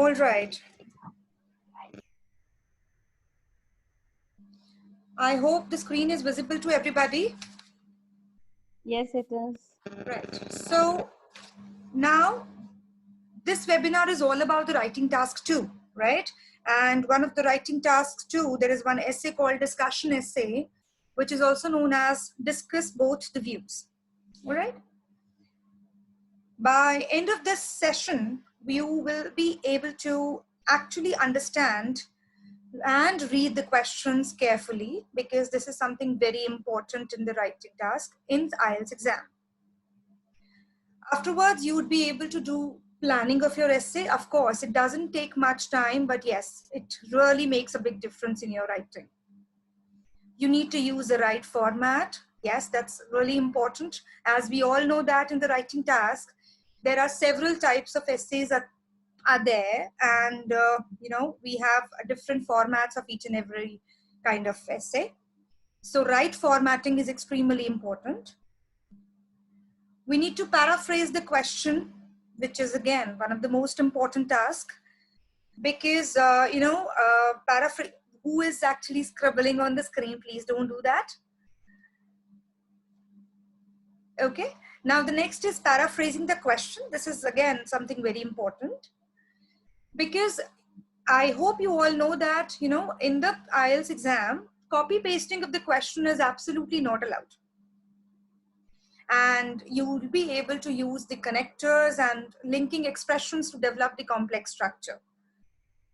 All right. I hope the screen is visible to everybody. Yes, it is. Right. So now this webinar is all about the writing task 2, right? And one of the writing tasks 2, there is one essay called discussion essay, which is also known as discuss both the views. All right. By end of this session, you will be able to actually understand and read the questions carefully, because this is something very important in the writing task in the IELTS exam. Afterwards, you would be able to do planning of your essay. Of course, it doesn't take much time, but yes, it really makes a big difference in your writing. You need to use the right format. Yes, that's really important. As we all know that in the writing task, there are several types of essays that are there, and you know, we have different formats of each and every kind of essay. So right formatting is extremely important. We need to paraphrase the question, which is again one of the most important tasks, because you know, paraphrase. Who is actually scribbling on the screen? Please don't do that. Okay. Now the next is paraphrasing the question. This is again something very important, because I hope you all know that, you know, in the IELTS exam, copy pasting of the question is absolutely not allowed. And you will be able to use the connectors and linking expressions to develop the complex structure.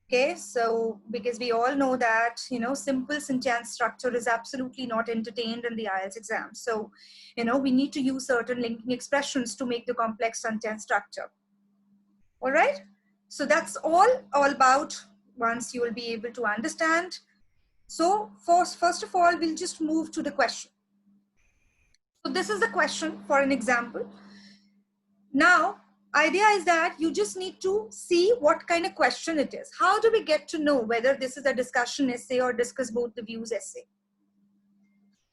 Okay, so because we all know that, you know, simple sentence structure is absolutely not entertained in the IELTS exam. So, you know, we need to use certain linking expressions to make the complex sentence structure. All right. So that's all about once you will be able to understand. So first of all, we'll just move to the question. So this is the question for an example. Now, idea is that you just need to see what kind of question it is. How do we get to know whether this is a discussion essay or discuss both the views essay?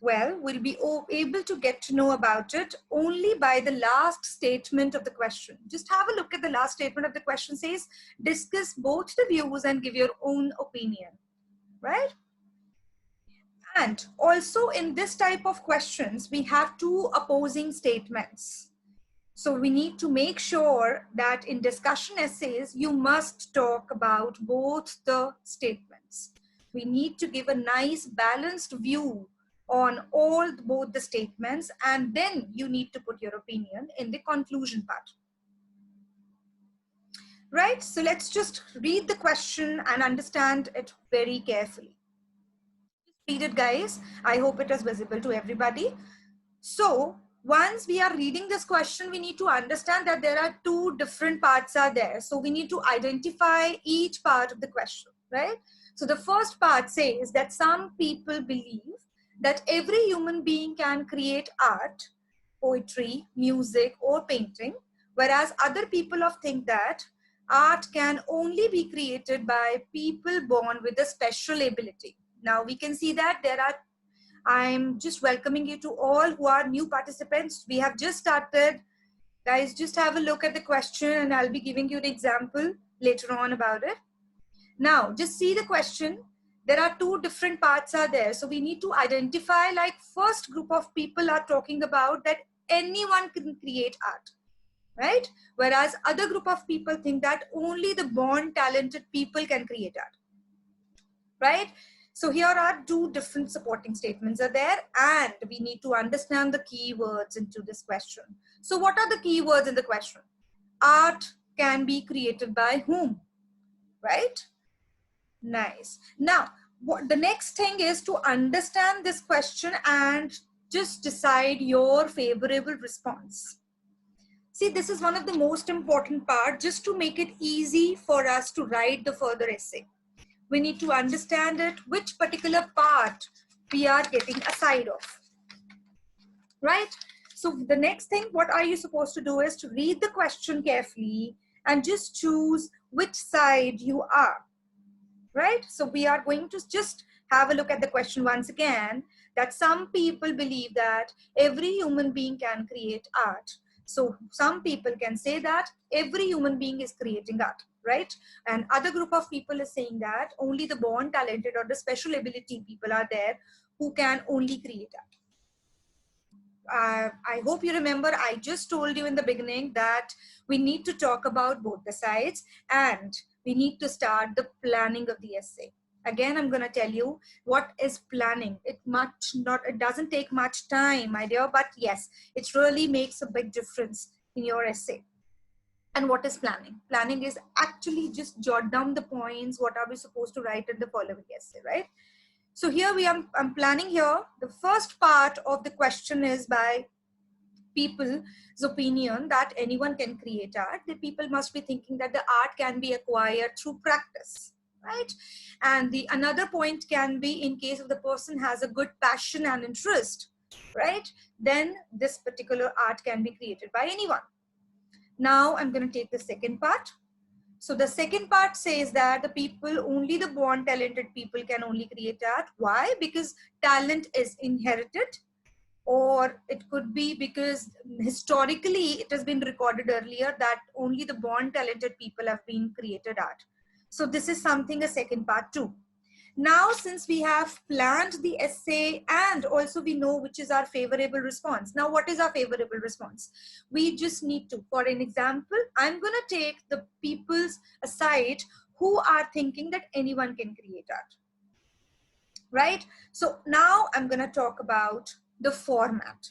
Well, we'll be able to get to know about it only by the last statement of the question. Just have a look at the last statement of the question. Says, discuss both the views and give your own opinion, right? And also in this type of questions, we have two opposing statements. So we need to make sure that in discussion essays, you must talk about both the statements. We need to give a nice balanced view on both the statements, and then you need to put your opinion in the conclusion part. Right? So let's just read the question and understand it very carefully. Read it, guys. I hope it is visible to everybody. So once we are reading this question, we need to understand that there are two different parts are there. So we need to identify each part of the question, right? So the first part says that some people believe that every human being can create art, poetry, music, or painting, whereas other people think that art can only be created by people born with a special ability. Now we can see that there are, I'm just welcoming you to all who are new participants. We have just started. Guys, just have a look at the question and I'll be giving you the example later on about it. Now, just see the question. There are two different parts are there. So we need to identify, like, first group of people are talking about that anyone can create art, right? Whereas other group of people think that only the born talented people can create art, right? So here are two different supporting statements are there, and we need to understand the keywords into this question. So what are the keywords in the question? Art can be created by whom, right? Nice. Now, what the next thing is to understand this question and just decide your favorable response. See, this is one of the most important part, just to make it easy for us to write the further essay. We need to understand it, which particular part we are getting aside of, right? So the next thing, what are you supposed to do is to read the question carefully and just choose which side you are, right? So we are going to just have a look at the question once again, that some people believe that every human being can create art. So some people can say that every human being is creating art. right? And other group of people is saying that only the born talented or the special ability people are there who can only create art. I hope you remember I just told you in the beginning that we need to talk about both the sides and we need to start the planning of the essay. Again, I'm going to tell you what is planning. It doesn't take much time, my dear, but yes, it really makes a big difference in your essay. And what is planning? Planning is actually just jot down the points. What are we supposed to write in the following essay, right? So here I'm planning here. The first part of the question is by people's opinion that anyone can create art. The people must be thinking that the art can be acquired through practice, right? And the another point can be in case if the person has a good passion and interest, right? Then this particular art can be created by anyone. Now I'm going to take the second part. So the second part says that the people, only the born talented people can only create art. Why? Because talent is inherited, or it could be because historically it has been recorded earlier that only the born talented people have been created art. So this is something a second part too. Now, since we have planned the essay and also we know which is our favorable response. Now, what is our favorable response? We just need to, for an example, I'm going to take the people's aside who are thinking that anyone can create art, right? So now I'm going to talk about the format.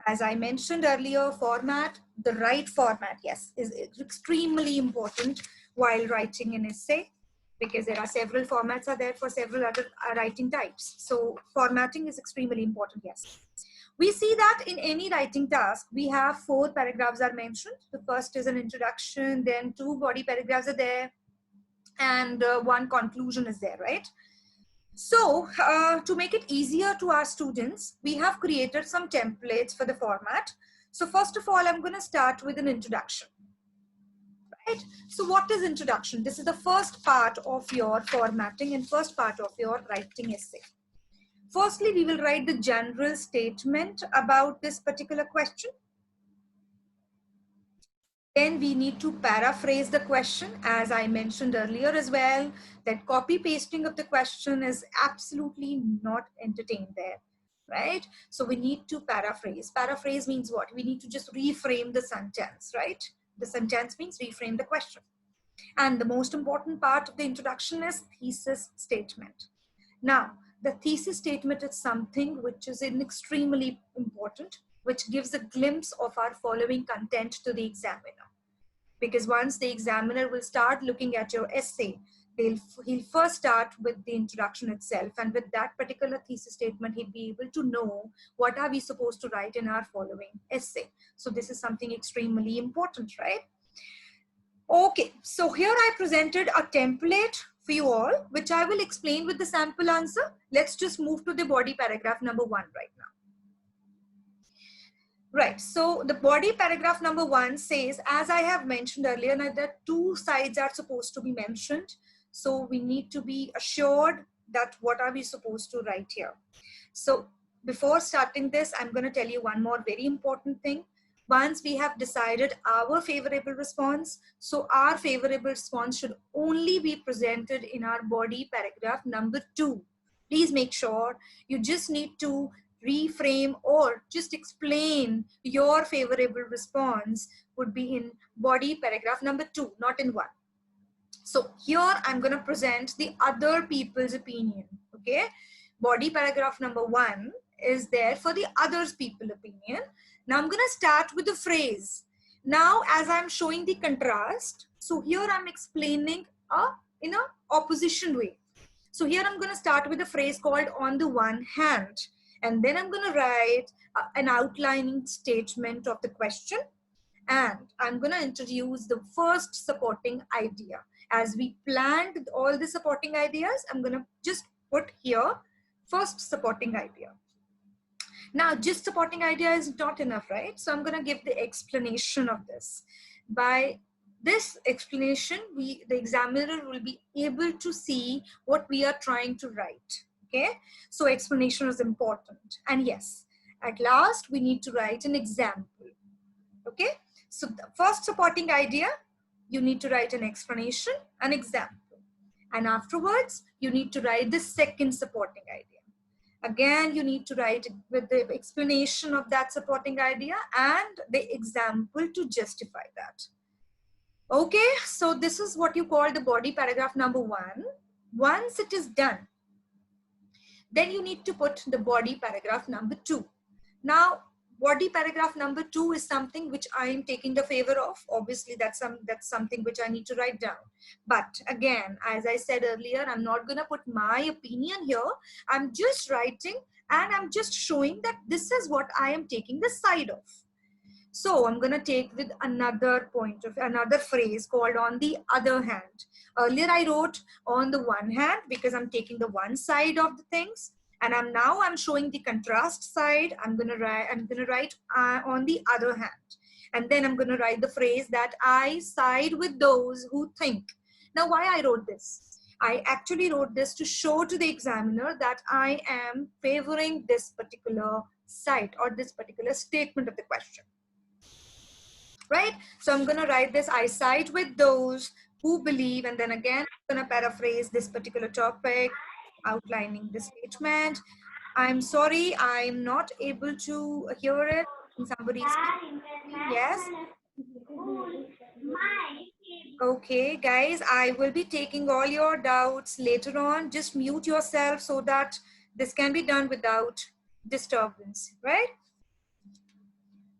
As I mentioned earlier, format, the right format, yes, is extremely important while writing an essay, because there are several formats are there for several other writing types. So formatting is extremely important, yes. We see that in any writing task, we have 4 paragraphs are mentioned. The first is an introduction, then 2 body paragraphs are there, and 1 conclusion is there, right? So to make it easier to our students, we have created some templates for the format. So first of all, I'm going to start with an introduction. Right? So what is introduction? This is the first part of your formatting and first part of your writing essay. Firstly, we will write the general statement about this particular question. Then we need to paraphrase the question, as I mentioned earlier as well, that copy pasting of the question is absolutely not entertained there, right? So we need to paraphrase. Paraphrase means what? We need to just reframe the sentence, right? The sentence means reframe the question. And the most important part of the introduction is thesis statement. Now, the thesis statement is something which is extremely important, which gives a glimpse of our following content to the examiner. Because once the examiner will start looking at your essay, he'll first start with the introduction itself. And with that particular thesis statement, he'll be able to know what are we supposed to write in our following essay. So this is something extremely important, right? Okay, so here I presented a template for you all, which I will explain with the sample answer. Let's just move to the body paragraph number 1 right now. Right, so the body paragraph number 1 says, as I have mentioned earlier, that 2 sides are supposed to be mentioned. So we need to be assured that what are we supposed to write here. So before starting this, I'm going to tell you one more very important thing. Once we have decided our favorable response, so our favorable response should only be presented in our body paragraph number 2. Please make sure you just need to reframe or just explain your favorable response would be in body paragraph number 2, not in 1. So here I'm going to present the other people's opinion. Okay, body paragraph number 1 is there for the others people opinion. Now I'm going to start with the phrase. Now as I'm showing the contrast, so here I'm explaining in a opposition way. So here I'm going to start with a phrase called on the one hand, and then I'm going to write an outlining statement of the question, and I'm going to introduce the first supporting idea. As we planned all the supporting ideas, I'm going to just put here first supporting idea. Now, just supporting idea is not enough, right? So I'm going to give the explanation of this. By this explanation, the examiner will be able to see what we are trying to write. Okay, so explanation is important. And yes, at last, we need to write an example. Okay, so the first supporting idea, you need to write an explanation, an example. And afterwards, you need to write the second supporting idea. Again, you need to write with the explanation of that supporting idea and the example to justify that. Okay, so this is what you call the body paragraph number 1. Once it is done, then you need to put the body paragraph number 2. Now, body paragraph number 2 is something which I am taking the favor of. Obviously, that's something which I need to write down. But again, as I said earlier, I'm not going to put my opinion here. I'm just writing and I'm just showing that this is what I am taking the side of. So I'm going to take with another point of another phrase called on the other hand. Earlier I wrote on the one hand because I'm taking the one side of the things, and I'm showing the contrast side. I'm going to write on the other hand, and then I'm going to write the phrase that I side with those who think. Now, why I wrote this? I actually wrote this to show to the examiner that I am favoring this particular side or this particular statement of the question. Right? So I'm going to write this, I side with those who believe, and then again, I'm going to paraphrase this particular topic, outlining the statement. I'm sorry, I'm not able to hear it. Somebody speaking. Yes. Okay, guys, I will be taking all your doubts later on. Just mute yourself so that this can be done without disturbance, right?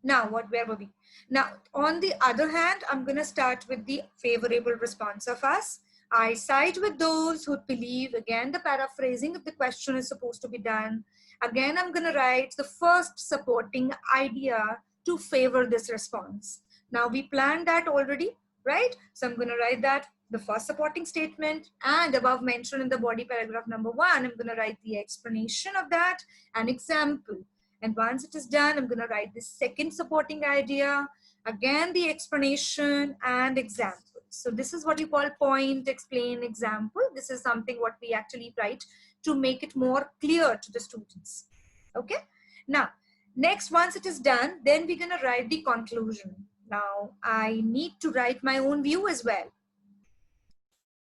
Now, where were we? Now, on the other hand, I'm going to start with the favorable response of us. I side with those who believe. Again, the paraphrasing of the question is supposed to be done. Again, I'm going to write the first supporting idea to favor this response. Now, we planned that already, right? So I'm going to write that the first supporting statement, and above mentioned in the body paragraph number 1, I'm going to write the explanation of that, an example. And once it is done, I'm going to write the second supporting idea, again the explanation and example. So this is what you call point, explain, example. This is something what we actually write to make it more clear to the students. Okay. Now, next, once it is done, then we're going to write the conclusion. Now, I need to write my own view as well.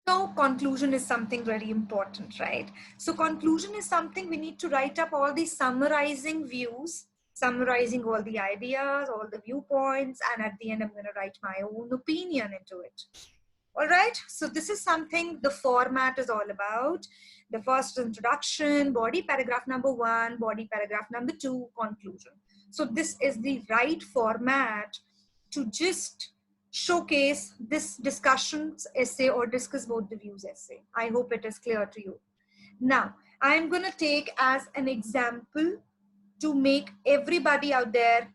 So conclusion is something very important, right? So conclusion is something we need to write up all the summarizing views, summarizing all the ideas, all the viewpoints, and at the end, I'm going to write my own opinion into it. All right, so this is something the format is all about. The first introduction, body paragraph number 1, body paragraph number 2, conclusion. So this is the right format to just showcase this discussions essay or discuss both the views essay. I hope it is clear to you. Now, I'm going to take as an example to make everybody out there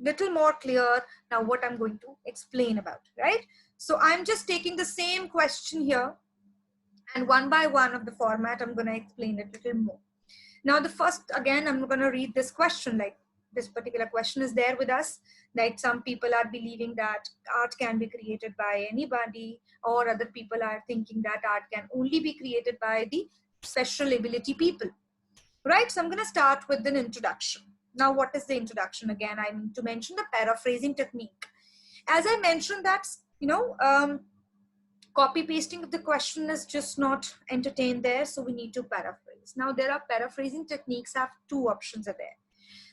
little more clear now what I'm going to explain about, right? So I'm just taking the same question here, and one by one of the format, I'm going to explain it a little more. Now, the first, again, I'm going to read this question, like this particular question is there with us. Like some people are believing that art can be created by anybody, or other people are thinking that art can only be created by the special ability people, right? So I'm going to start with an introduction. Now, what is the introduction? Again, I need to mention the paraphrasing technique. As I mentioned that, copy pasting of the question is just not entertained there, so we need to paraphrase. Now, there are paraphrasing techniques, have two options are there.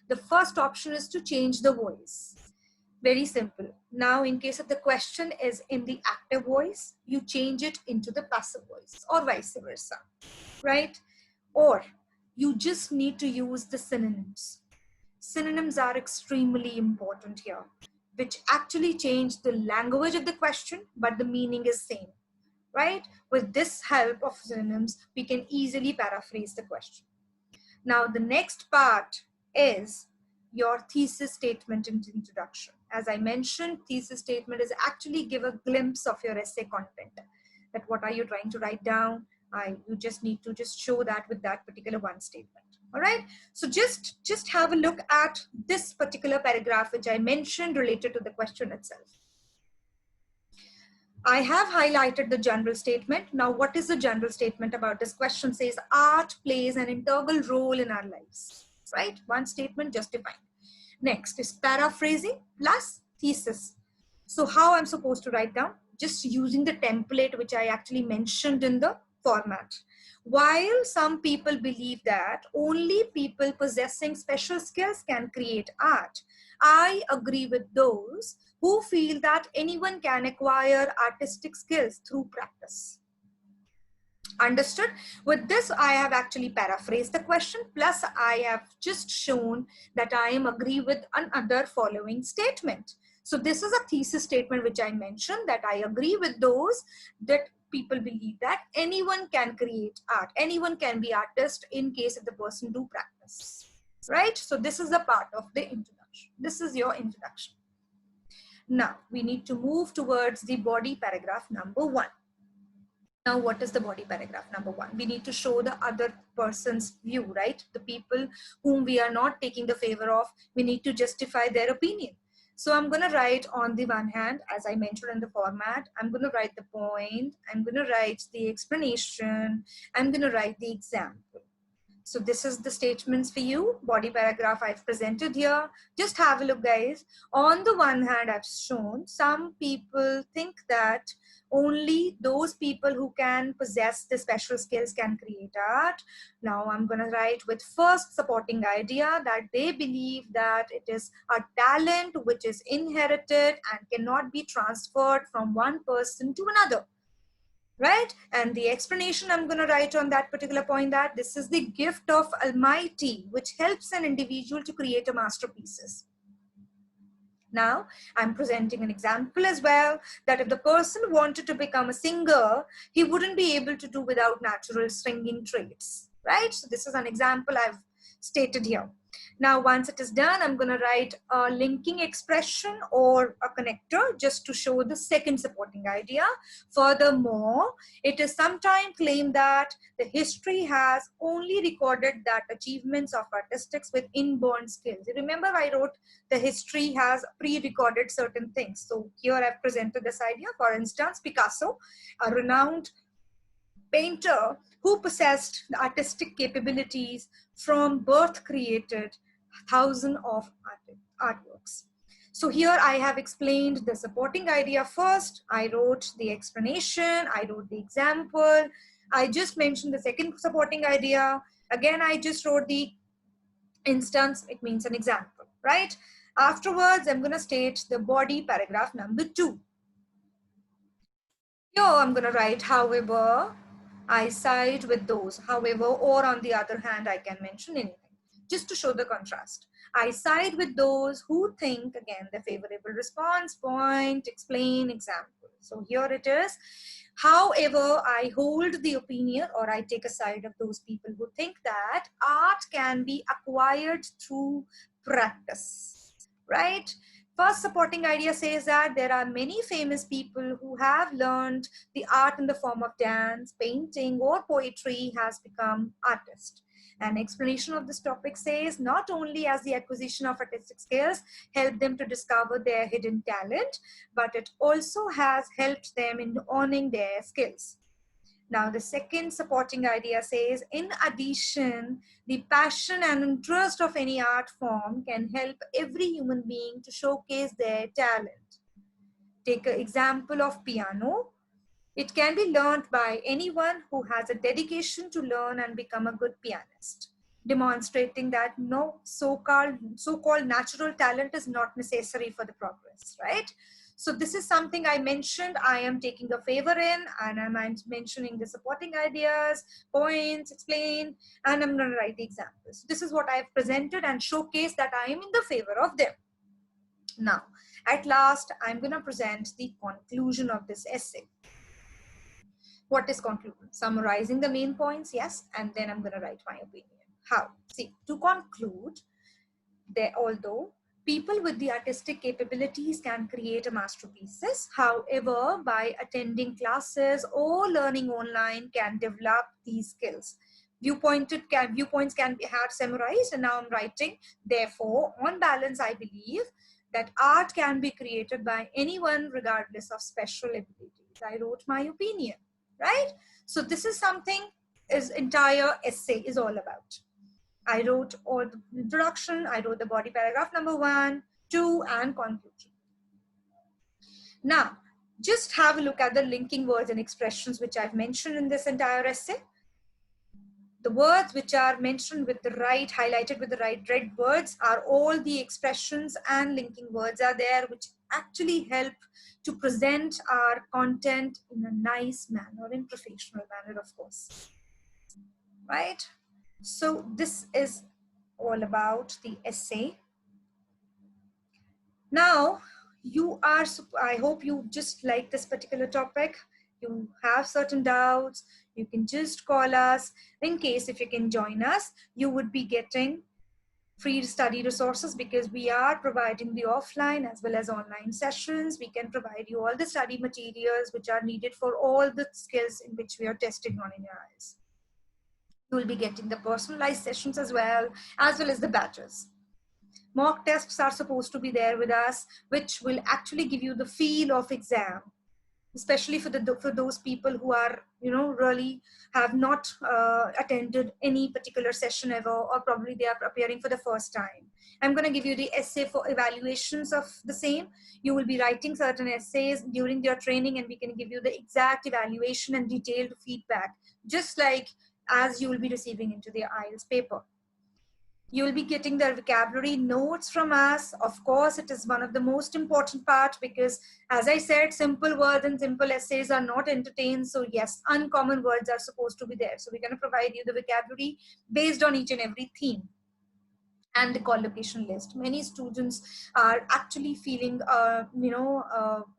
The first option is to change the voice. Very simple. Now, in case of the question is in the active voice, you change it into the passive voice, or vice versa, right? Or you just need to use the synonyms. Synonyms are extremely important here, which actually change the language of the question, but the meaning is same, right? With this help of synonyms, we can easily paraphrase the question. Now, the next part is your thesis statement in the introduction. As I mentioned, thesis statement is actually give a glimpse of your essay content. That what are you trying to write down? You just need to just show that with that particular one statement. All right. So just have a look at this particular paragraph, which I mentioned related to the question itself. I have highlighted the general statement. Now, what is the general statement about this question? Says art plays an integral role in our lives, right? One statement justifying. Next is paraphrasing plus thesis. So how I'm supposed to write down? just using the template which I actually mentioned in the format. While some people believe that only people possessing special skills can create art, I agree with those who feel that anyone can acquire artistic skills through practice. Understood? With this, I have actually paraphrased the question, plus I have just shown that I am agree with another following statement. So this is a thesis statement which I mentioned, that I agree with those that people believe that anyone can create art, anyone can be artist in case if the person do practice, right? So this is a part of the introduction. This is your introduction. Now we need to move towards the body paragraph number 1. Now, what is the body paragraph number 1? We need to show the other person's view, right? The people whom we are not taking the favor of, we need to justify their opinion. So I'm going to write on the one hand, as I mentioned in the format, I'm going to write the point, I'm going to write the explanation, I'm going to write the example. So this is the statements for you, body paragraph I've presented here. Just have a look, guys. On the one hand, I've shown some people think that only those people who can possess the special skills can create art. Now I'm going to write with first supporting idea that they believe that it is a talent which is inherited and cannot be transferred from one person to another. Right? And the explanation I'm going to write on that particular point, that this is the gift of Almighty, which helps an individual to create a masterpieces. Now, I'm presenting an example as well, that if the person wanted to become a singer, he wouldn't be able to do without natural singing traits, right? So this is an example I've stated here. Now, once it is done, I'm going to write a linking expression or a connector just to show the second supporting idea. Furthermore, it is sometimes claimed that the history has only recorded that achievements of artistics with inborn skills. You remember I wrote the history has pre-recorded certain things. So here I've presented this idea. For instance, Picasso, a renowned painter who possessed the artistic capabilities from birth, created thousands of artworks. So here I have explained the supporting idea first. I wrote the explanation. I wrote the example. I just mentioned the second supporting idea. Again, I just wrote the instance. It means an example, right? Afterwards, I'm going to state the body paragraph number 2. Here I'm going to write, however, I side with those, however, or on the other hand, I can mention anything, just to show the contrast. I side with those who think, again, the favorable response, point, explain, example. So here it is. However, I hold the opinion, or I take a side of those people who think that art can be acquired through practice, right? First supporting idea says that there are many famous people who have learned the art in the form of dance, painting, or poetry has become artists. An explanation of this topic says not only as the acquisition of artistic skills helped them to discover their hidden talent, but it also has helped them in owning their skills. Now, the second supporting idea says, in addition, the passion and interest of any art form can help every human being to showcase their talent. Take an example of piano. It can be learned by anyone who has a dedication to learn and become a good pianist, demonstrating that no so-called natural talent is not necessary for the progress, right? So this is something I mentioned. I am taking a favor in, and I'm mentioning the supporting ideas, points, explain, and I'm going to write the examples. This is what I have presented and showcased that I am in the favor of them. Now, at last, I'm going to present the conclusion of this essay. What is conclusion? Summarizing the main points, yes, and then I'm going to write my opinion. How? See, to conclude, although people with the artistic capabilities can create masterpieces, however, by attending classes or learning online can develop these skills. Viewpoints can be had summarized, and now I'm writing. Therefore, on balance, I believe that art can be created by anyone regardless of special abilities. I wrote my opinion, right? So this is something his entire essay is all about. I wrote all the introduction, I wrote the body paragraph number 1, 2, and conclusion. Now, just have a look at the linking words and expressions which I've mentioned in this entire essay. The words which are mentioned with the right, highlighted with the right red words, are all the expressions and linking words are there, which actually help to present our content in a nice manner, in professional manner, of course. Right? So this is all about the essay. Now, I hope you just like this particular topic. You have certain doubts, you can just call us. In case if you can join us, you would be getting free study resources, because we are providing the offline as well as online sessions. We can provide you all the study materials which are needed for all the skills in which we are testing on in your eyes. You will be getting the personalized sessions as well as the badges. Mock tests are supposed to be there with us, which will actually give you the feel of exam, especially for those people who are, really have not attended any particular session ever, or probably they are preparing for the first time. I'm going to give you the essay for evaluations of the same. You will be writing certain essays during your training, and we can give you the exact evaluation and detailed feedback, just like as you will be receiving into the IELTS paper. You will be getting the vocabulary notes from us. Of course, it is one of the most important part, because as I said, simple words and simple essays are not entertained. So yes, uncommon words are supposed to be there. So we're going to provide you the vocabulary based on each and every theme. And the collocation list. Many students are actually feeling, a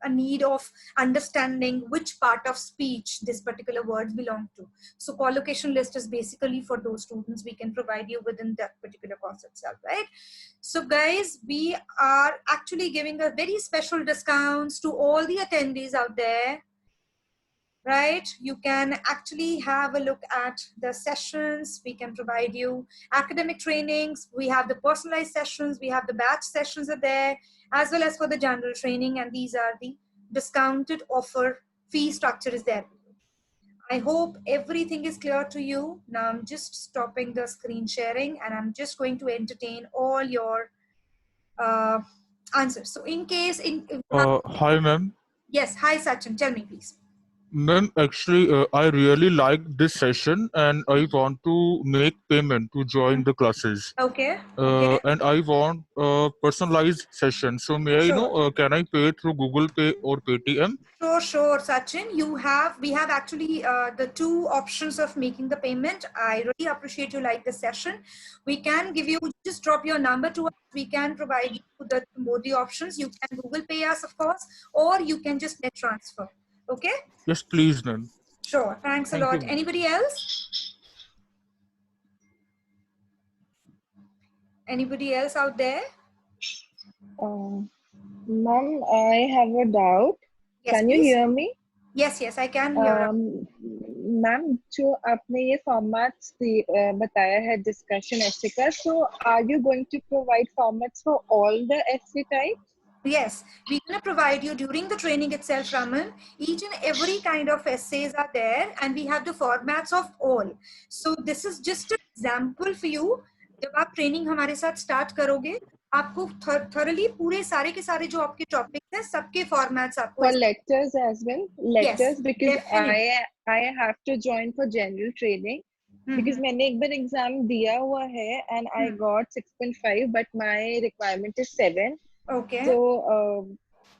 need of understanding which part of speech this particular words belong to. So collocation list is basically for those students. We can provide you within that particular course itself, right? So guys, we are actually giving a very special discounts to all the attendees out there. Right, you can actually have a look at the sessions. We can provide you academic trainings. We have the personalized sessions, we have the batch sessions are there, as well as for the general training, and these are the discounted offer. Fee structure is there. I hope everything is clear to you. Now I'm just stopping the screen sharing, and I'm just going to entertain all your answers. So in case Hi, ma'am. Yes, hi Sachin, tell me please. Ma'am, actually, I really like this session and I want to make payment to join the classes. Okay. And I want a personalized session. So may I know, can I pay through Google Pay or Paytm? Sure, Sachin. We have actually the two options of making the payment. I really appreciate you like the session. We can give you, just drop your number to us. We can provide you both the options. You can Google Pay us, of course, or you can just net transfer. Okay? Yes, please, ma'am. Sure. Thanks a lot. Anybody else? Anybody else out there? Ma'am, I have a doubt. Yes, can please? You hear me? Yes, I can hear. Ma'am जो आपने ये formats बताया है discussion ऐसे का, so are you going to provide formats for all the essay types? Yes, we're going to provide you during the training itself, Raman. Each and every kind of essays are there, and we have the formats of all. So this is just an example for you. जब आप training हमारे साथ start करोगे, आपको thoroughly पूरे सारे के सारे जो आपके टॉपिक्स हैं, सबके फॉर्मेट्स आपको for lectures as well. Lectures, yes, because definitely. I have to join for general training. Because मैंने एक बार एग्जाम दिया हुआ है and I got 6.5, but my requirement is 7. Okay. So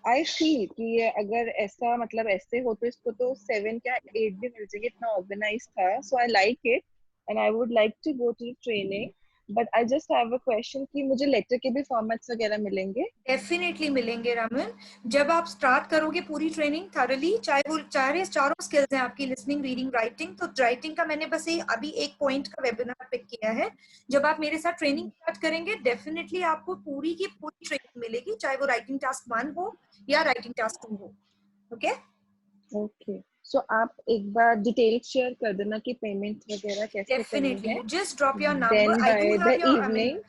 I feel कि अगर ऐसा मतलब ऐसे हो तो इसको तो 7 क्या 8 भी मिल जाएगी, इतना organized था. So I like it and I would like to go to the training. But I just have a question कि मुझे लेटर के भी फॉर्मेट्स वगैरह मिलेंगे? डेफिनेटली मिलेंगे रमन. जब आप स्टार्ट करोगे पूरी ट्रेनिंग थॉरली, चाहे चारों स्किल्स हैं आपकी, लिसनिंग, रीडिंग, राइटिंग, तो राइटिंग का मैंने बस अभी एक पॉइंट का वेबिनार पिक किया है. जब आप मेरे साथ ट्रेनिंग स्टार्ट करेंगे, डेफिनेटली आपको पूरी की पूरी ट्रेनिंग मिलेगी, चाहे वो राइटिंग टास्क 1 हो या राइटिंग टास्क 2 हो. ओके. So आप एक बार डिटेल शेयर कर देना कि पेमेंट वगैरह कैसे करनी है. Definitely. You just drop your number. Then by the evening.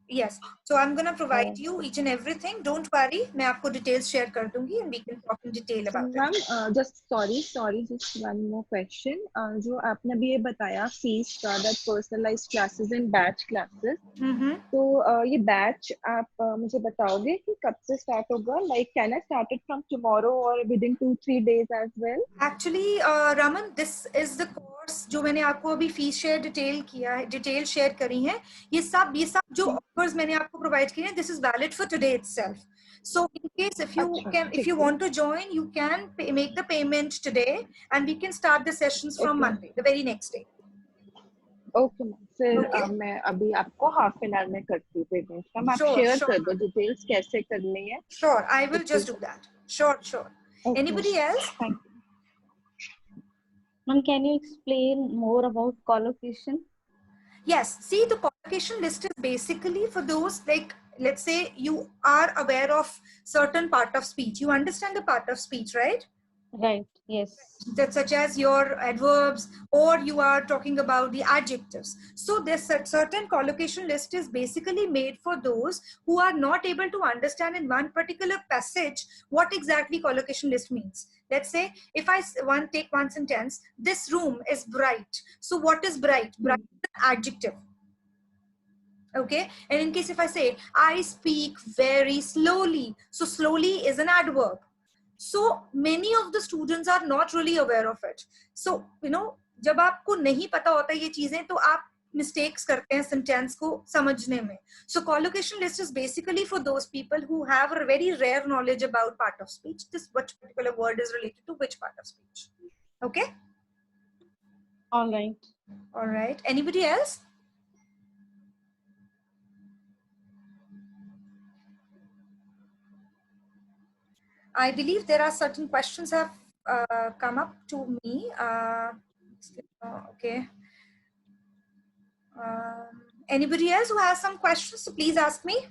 Yes. So I'm going to provide you each and everything. Don't worry. मैं आपको details share कर दूंगी and we can talk in detail about it. Ma'am just sorry just one more question, जो आपने अभी ये बताया fees का, that personalised classes and batch classes, तो ये बैच आप मुझे बताओगे कि कब से स्टार्ट होगा? Like can I start it from tomorrow और within 2-3 days as well? Actually Raman, this is the course जो मैंने आपको अभी फीस शेयर डिटेल शेयर करी है, ये सब जो ऑफर्स मैंने आपको प्रोवाइड किए हैं, this is valid for today itself. So in case if you want to join, you can make the payment today and we can start the sessions from Monday, the very next day. Okay ma'am, फिर मैं अभी आपको half an hour में करती हूँ payment का. आप share कर दो डिटेल्स कैसे करनी है. Sure, I will just do that. Sure. Okay. Anybody else? Thank you. Ma'am, can you explain more about collocation? Yes. See, the collocation list is basically for those, like, let's say you are aware of certain part of speech. You understand the part of speech, right? Right. Yes. That such as your adverbs, or you are talking about the adjectives. So this certain collocation list is basically made for those who are not able to understand in one particular passage what exactly collocation list means. Let's say if I take one sentence, this room is bright. So what is bright? Bright is an adjective. Okay. And in case if I say I speak very slowly, so slowly is an adverb. So many of the students are not really aware of it. So जब आपको नहीं पता होता ये चीजें, तो आप mistakes करते हैं sentence को समझने में. So collocation list is basically for those people who have a very rare knowledge about part of speech. This what particular word is related to which part of speech. Okay. All right. Anybody else? I believe there are certain questions have come up to me. Okay. Anybody else who has some questions, so please ask me.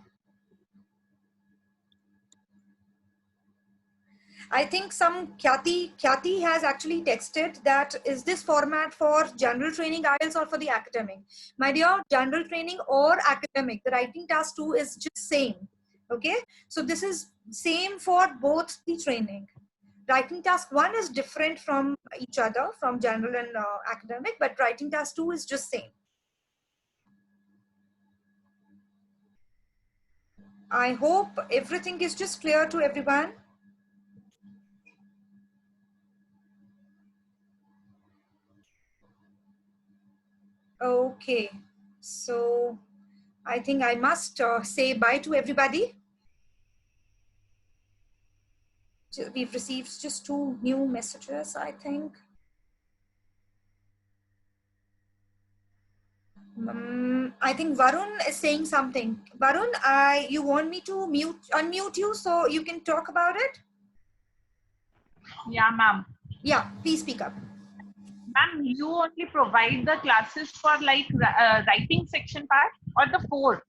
I think some Khyati has actually texted that, is this format for general training IELTS or for the academic? My dear, general training or academic, the writing task 2 is just same. Okay, so this is same for both the training. Writing task 1 is different from each other, from general and academic, but writing task 2 is just same. I hope everything is just clear to everyone. Okay, so I think I must say bye to everybody. We've received just 2 new messages, I think. I think Varun is saying something. Varun, you want me to unmute you so you can talk about it? Yeah, ma'am. Yeah, please speak up. Ma'am, you only provide the classes for like writing section part or the 4?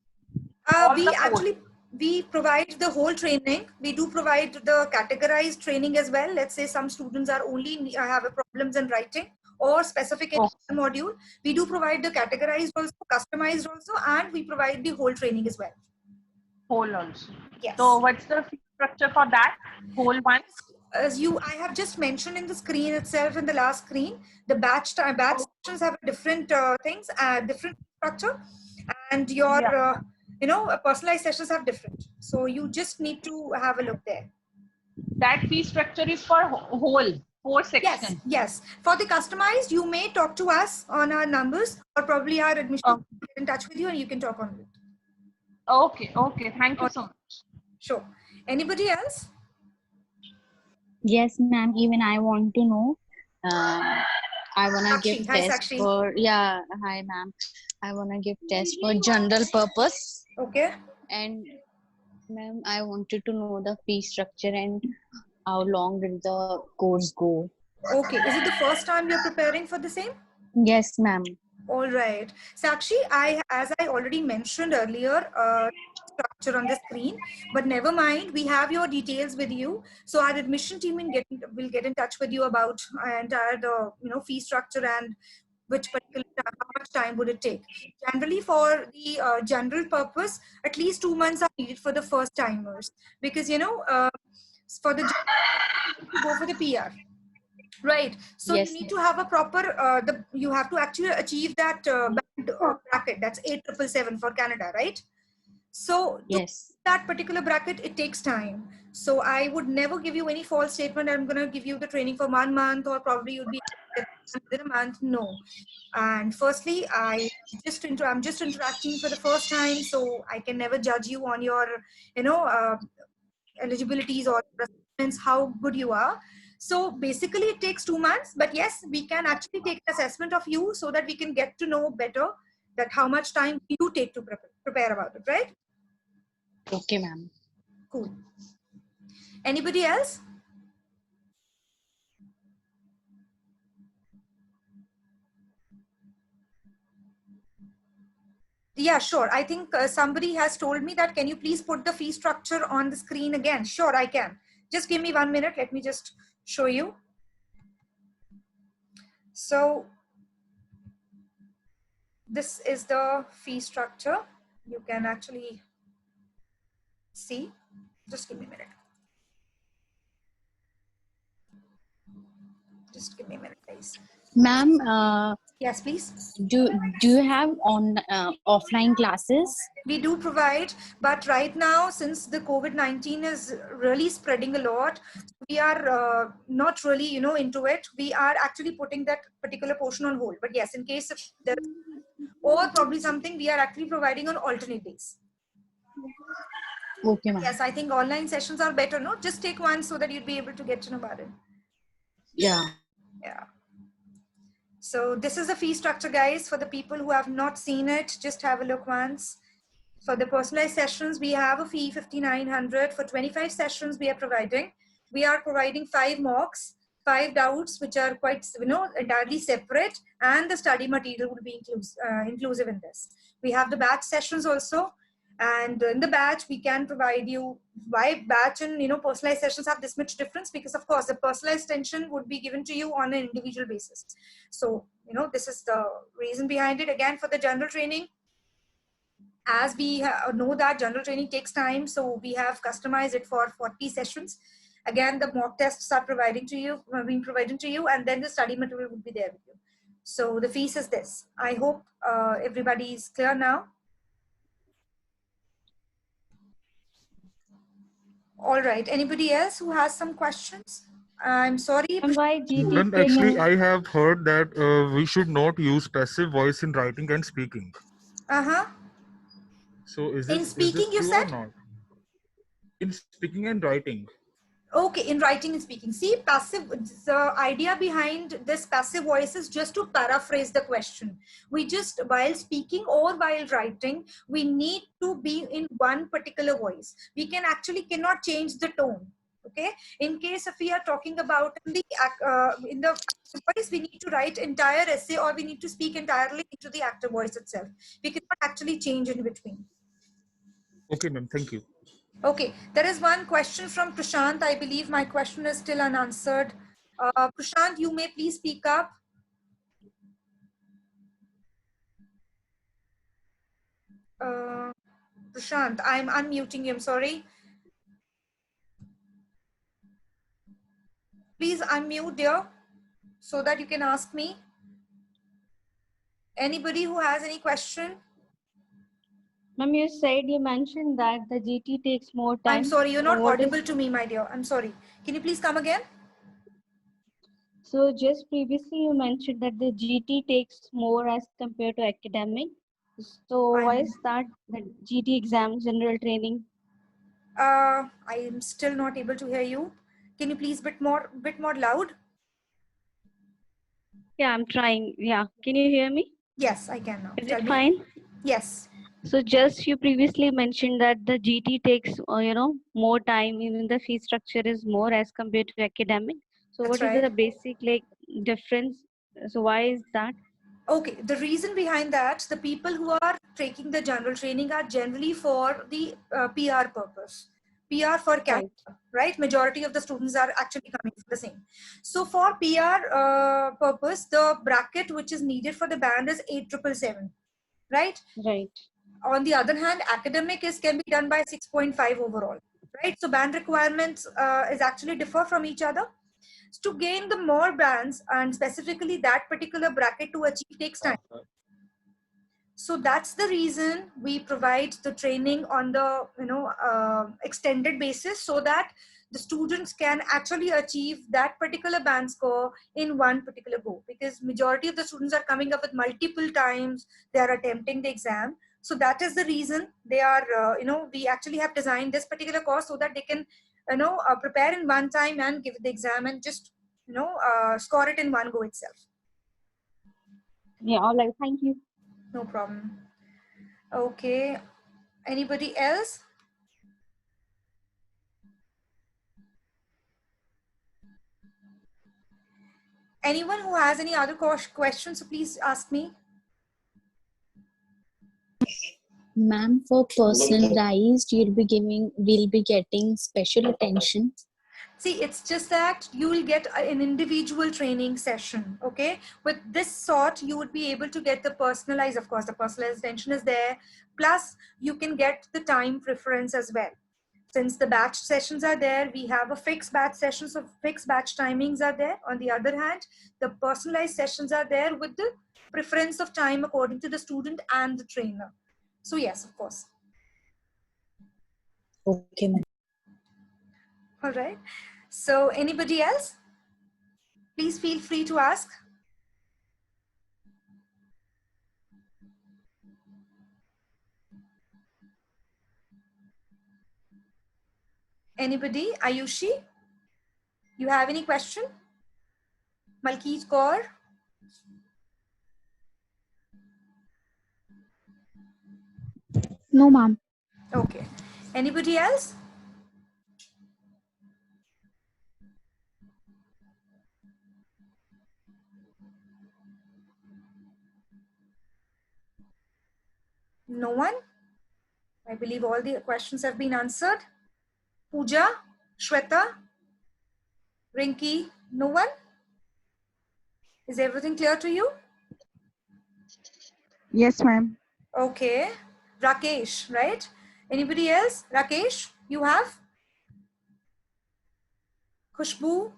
We provide the whole training. We do provide the categorized training as well. Let's say some students are only have a problems in writing or specific module. We do provide the categorized also, customized also, and we provide the whole training as well. Whole also. Yes. So what's the fee structure for that whole one? As I have just mentioned in the screen itself, in the last screen, the batch sections have different things, different structure, and your personalized sessions have different. So you just need to have a look there. That fee structure is for whole 4 sections. Yes. For the customized, you may talk to us on our numbers, or probably our admission will get in touch with you and you can talk on it. Okay. Thank you so much. Sure. Anybody else? Yes, ma'am. Even I want to know. I wanna give test for hi, ma'am. I wanna give test for general purpose. Okay. And ma'am, I wanted to know the fee structure and how long will the course go. Okay. Is it the first time you're preparing for the same? Yes, ma'am. All right. Sakshi, as I already mentioned earlier, structure on the screen, but never mind, we have your details with you. So our admission team will get in touch with you about entire fee structure and which particular time, how much time would it take? Generally, for the general purpose, at least 2 months are needed for the first timers, because for the to go for the PR, right? So Yes. you need to have a proper you have to actually achieve that band bracket. That's 8777 for Canada, right? So to Yes. that particular bracket, it takes time. So I would never give you any false statement. I'm going to give you the training for 1 month, or probably you'd be within a month. No. And firstly, I'm just interacting for the first time, so I can never judge you on your, eligibilities or assessments, how good you are. So basically, it takes 2 months. But yes, we can actually take an assessment of you so that we can get to know better that how much time you take to prepare about it, right? Okay, ma'am. Cool. Anybody else? Yeah, sure. I think somebody has told me that, can you please put the fee structure on the screen again? Sure, I can. Just give me 1 minute. Let me just show you. So this is the fee structure. You can actually see. Just give me a minute. Just give me a minute, please. Ma'am, Yes, please. do you have offline classes? We do provide, but right now, since the COVID-19 is really spreading a lot, we are not really, into it. We are actually putting that particular portion on hold. But yes, in case if there, or probably something, we are actually providing on alternate days. Okay, ma'am. Yes, I think online sessions are better, no? Just take one so that you'd be able to get to know about it. Yeah. Yeah. So this is the fee structure, guys. For the people who have not seen it, just have a look once. For the personalized sessions, we have a fee 5,900. For 25 sessions, we are providing 5 mocks, 5 doubts, which are quite, entirely separate, and the study material would be inclusive in this. We have the batch sessions also, and in the batch, we can provide you. Why batch and personalized sessions have this much difference? Because of course, the personalized attention would be given to you on an individual basis. So this is the reason behind it. Again, for the general training, as we know that general training takes time, so we have customized it for 40 sessions. Again, the mock tests are being provided to you, and then the study material will be there with you. So the fees is this. I hope everybody is clear now. All right. Anybody else who has some questions? I'm sorry. And why GT And takes actually, I have heard that we should not use passive voice in writing and speaking. So is In this speaking, you true or said? not? In speaking and writing. Okay, in writing and speaking. See, the idea behind this passive voice is just to paraphrase the question. We just, while speaking or while writing, we need to be in one particular voice. We cannot change the tone. Okay. In case if we are talking about in the active voice, we need to write entire essay, or we need to speak entirely into the active voice itself. We cannot actually change in between. Okay, ma'am. Thank you. Okay, there is one question from Prashant. I believe my question is still unanswered. Prashant, you may please speak up. Prashant, I'm unmuting you. I'm sorry. Please unmute, dear, so that you can ask me. Anybody who has any question? Ma'am, you mentioned that the GT takes more time. I'm sorry, you're not What audible to me, my dear. I'm sorry. Can you please come again? So just previously you mentioned that the GT takes more as compared to academic. So why is that the GT exam general training? I am still not able to hear you. Can you please bit more loud? Yeah, I'm trying. Yeah, can you hear me? Yes, I can now. Is it fine? Yes. So just you previously mentioned that the GT takes more time, even the fee structure is more as compared to academic. So That's what is right. the basic difference? So why is that? Okay, the reason behind that, the people who are taking the general training are generally for the PR purpose. PR for Canada, right? Majority of the students are actually coming for the same. So for PR purpose, the bracket which is needed for the band is 8777, right? Right. On the other hand, academic can be done by 6.5 overall, right? So band requirements is actually differ from each other. So to gain the more bands and specifically that particular bracket to achieve takes time. So that's the reason we provide the training on the extended basis, so that the students can actually achieve that particular band score in one particular go, because majority of the students are coming up with multiple times they are attempting the exam. So that is the reason they are we actually have designed this particular course so that they can prepare in one time and give the exam and just score it in one go itself. Yeah, all right, thank you. No problem. Okay, anybody else? Anyone who has any other questions, please ask me. Ma'am, for personalized, we'll be getting special attention. See, it's just that you will get an individual training session, okay? With this sort, you would be able to get the personalized, of course, the personalized attention is there. Plus, you can get the time preference as well. Since the batch sessions are there, we have a fixed batch sessions, so fixed batch timings are there. On the other hand, the personalized sessions are there with the preference of time according to the student and the trainer. So yes, of course. Okay, ma'am. All right. So anybody else? Please feel free to ask. Anybody? Ayushi? You have any question? Malkeet Kaur? No, ma'am. Okay. Anybody else? No one? I believe all the questions have been answered. Pooja? Shweta? Rinki? No one? Is everything clear to you? Yes, ma'am. Okay. Rakesh, right? Anybody else? Rakesh, you have? Khushbu?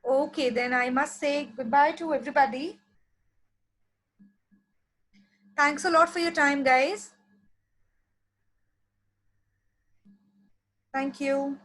Okay, then I must say goodbye to everybody. Thanks a lot for your time, guys. Thank you.